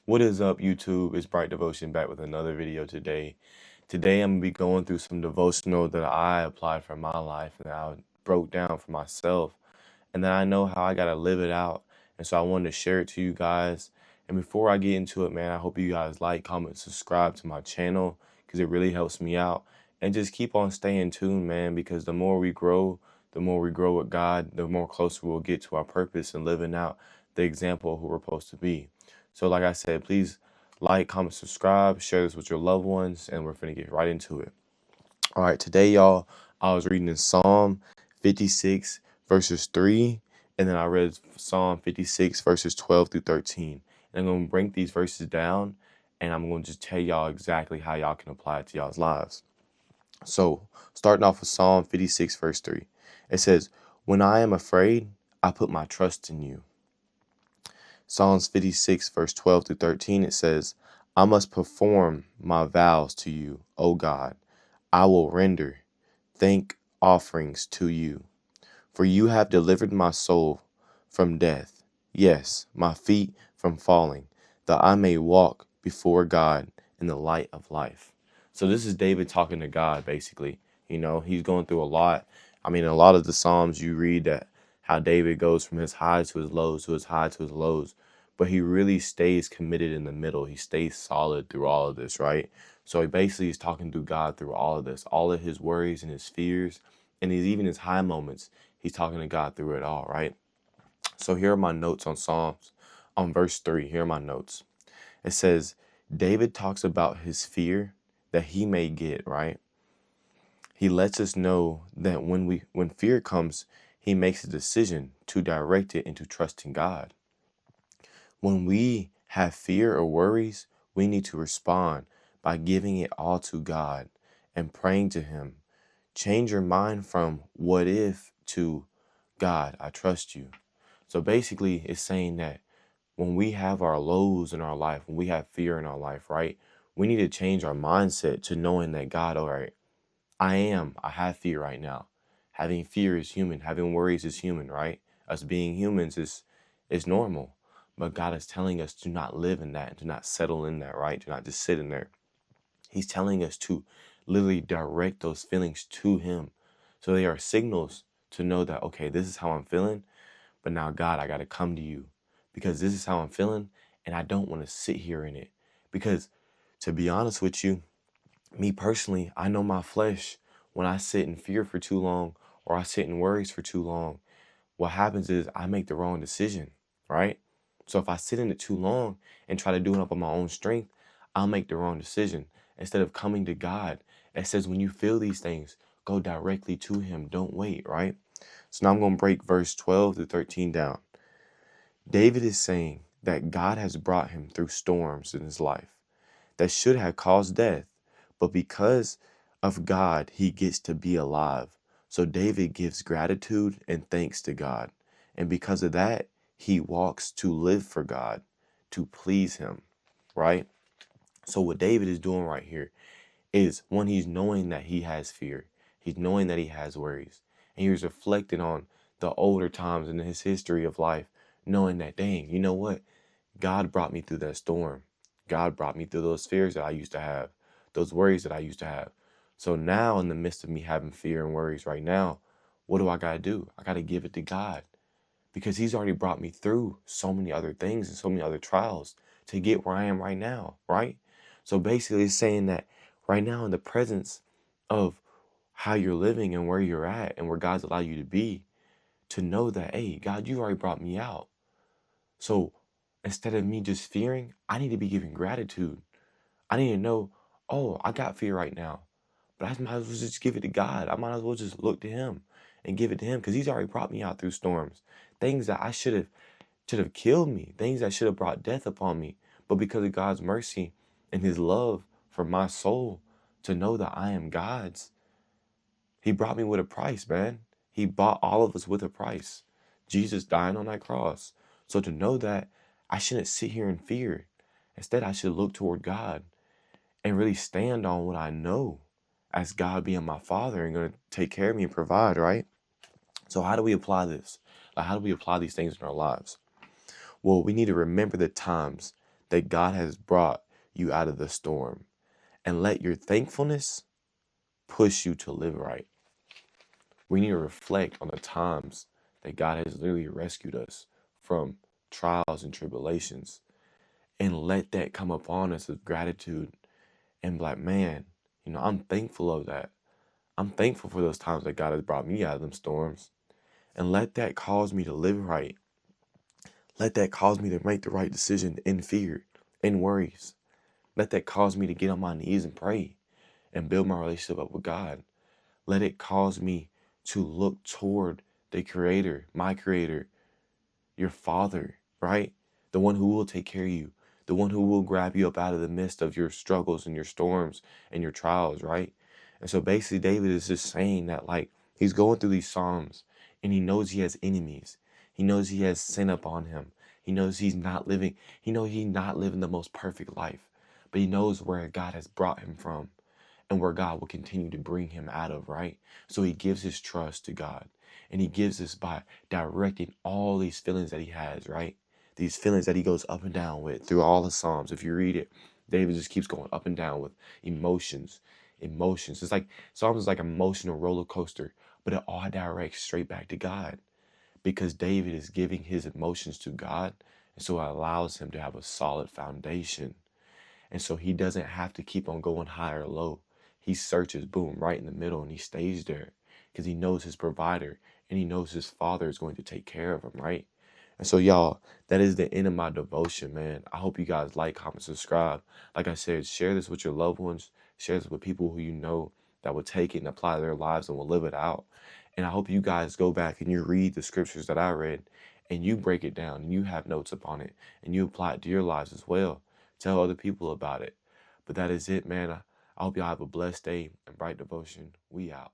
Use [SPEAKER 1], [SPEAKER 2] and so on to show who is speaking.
[SPEAKER 1] What is up, YouTube? It's Bright Devotion back with another video today. Today I'm going to be going through some devotional that I applied for my life and that I broke down for myself. And then I know how I got to live it out. And so I wanted to share it to you guys. And before I get into it, man, I hope you guys like, comment, subscribe to my channel because it really helps me out. And just keep on staying tuned, man, because the more we grow with God, the more closer we'll get to our purpose and living out the example of who we're supposed to be. So like I said, please like, comment, subscribe, share this with your loved ones, and we're finna get right into it. All right, today, y'all, I was reading in Psalm 56, verses 3, and then I read Psalm 56, verses 12 through 13. And I'm going to break these verses down, and I'm going to just tell y'all exactly how y'all can apply it to y'all's lives. So, starting off with Psalm 56, verse 3, it says, "When I am afraid, I put my trust in you." Psalms 56, verse 12 through 13, it says, "I must perform my vows to you, O God. I will render thank offerings to you. For you have delivered my soul from death, yes, my feet from falling, that I may walk before God in the light of life." So this is David talking to God, basically. You know, he's going through a lot. I mean, a lot of the Psalms you read that how David goes from his highs to his lows, to his highs to his lows, but he really stays committed in the middle. He stays solid through all of this, right? So he basically is talking to God through all of this, all of his worries and his fears, and even his high moments. He's talking to God through it all, right? So here are my notes on Psalms. On verse 3, here are my notes. It says, David talks about his fear that he may get, right? He lets us know that when fear comes, he makes a decision to direct it into trusting God. When we have fear or worries, we need to respond by giving it all to God and praying to him. Change your mind from what if to God, I trust you. So basically, it's saying that when we have our lows in our life, when we have fear in our life, right, we need to change our mindset to knowing that God, all right, I have fear right now. Having fear is human. Having worries is human, right? Us being humans is normal. But God is telling us to not live in that and to not settle in that, right? To not just sit in there. He's telling us to literally direct those feelings to him. So they are signals to know that, okay, this is how I'm feeling, but now God, I got to come to you because this is how I'm feeling and I don't want to sit here in it. Because to be honest with you, me personally, I know my flesh, when I sit in fear for too long or I sit in worries for too long, what happens is I make the wrong decision, right? So if I sit in it too long and try to do it up on my own strength, I'll make the wrong decision. Instead of coming to God, it says when you feel these things, go directly to him. Don't wait, right? So now I'm going to break verse 12 to 13 down. David is saying that God has brought him through storms in his life that should have caused death, but because of God, he gets to be alive. So David gives gratitude and thanks to God. And because of that, he walks to live for God, to please him, right? So what David is doing right here is when he's knowing that he has fear, he's knowing that he has worries, and he's reflecting on the older times in his history of life, knowing that, dang, you know what? God brought me through that storm. God brought me through those fears that I used to have, those worries that I used to have. So now, in the midst of me having fear and worries right now, what do I got to do? I got to give it to God because he's already brought me through so many other things and so many other trials to get where I am right now, right? So basically, it's saying that right now, in the presence of how you're living and where you're at and where God's allowed you to be, to know that, hey, God, you already brought me out. So instead of me just fearing, I need to be giving gratitude. I need to know, oh, I got fear right now, but I might as well just give it to God. I might as well just look to him and give it to him because he's already brought me out through storms, things that I should have killed me, things that should have brought death upon me. But because of God's mercy and his love for my soul to know that I am God's, he brought me with a price, man. He bought all of us with a price. Jesus dying on that cross. So to know that, I shouldn't sit here in fear. Instead, I should look toward God and really stand on what I know as God being my father and going to take care of me and provide, right? So how do we apply this? Like, how do we apply these things in our lives? Well, we need to remember the times that God has brought you out of the storm, and let your thankfulness push you to live right. We need to reflect on the times that God has literally rescued us from trials and tribulations, and let that come upon us with gratitude and be like, man, I'm thankful of that. I'm thankful for those times that God has brought me out of them storms. And let that cause me to live right. Let that cause me to make the right decision in fear, in worries. Let that cause me to get on my knees and pray and build my relationship up with God. Let it cause me to look toward the Creator, my Creator, your Father, right? The one who will take care of you, the one who will grab you up out of the midst of your struggles and your storms and your trials, right? And so basically, David is just saying that, like, he's going through these Psalms and he knows he has enemies. He knows he has sin upon him. He knows he's not living the most perfect life, but he knows where God has brought him from and where God will continue to bring him out of, right? So he gives his trust to God. And he gives this by directing all these feelings that he has, right? These feelings that he goes up and down with through all the Psalms. If you read it, David just keeps going up and down with emotions. It's like Psalms is like an emotional roller coaster, but it all directs straight back to God because David is giving his emotions to God. And so it allows him to have a solid foundation. And so he doesn't have to keep on going high or low. He searches, boom, right in the middle, and he stays there because he knows his provider and he knows his father is going to take care of him, right? And so, y'all, that is the end of my devotion, man. I hope you guys like, comment, subscribe. Like I said, share this with your loved ones. Share this with people who you know that will take it and apply to their lives and will live it out. And I hope you guys go back and you read the scriptures that I read and you break it down and you have notes upon it and you apply it to your lives as well. Tell other people about it. But that is it, man. I hope y'all have a blessed day and bright devotion. We out.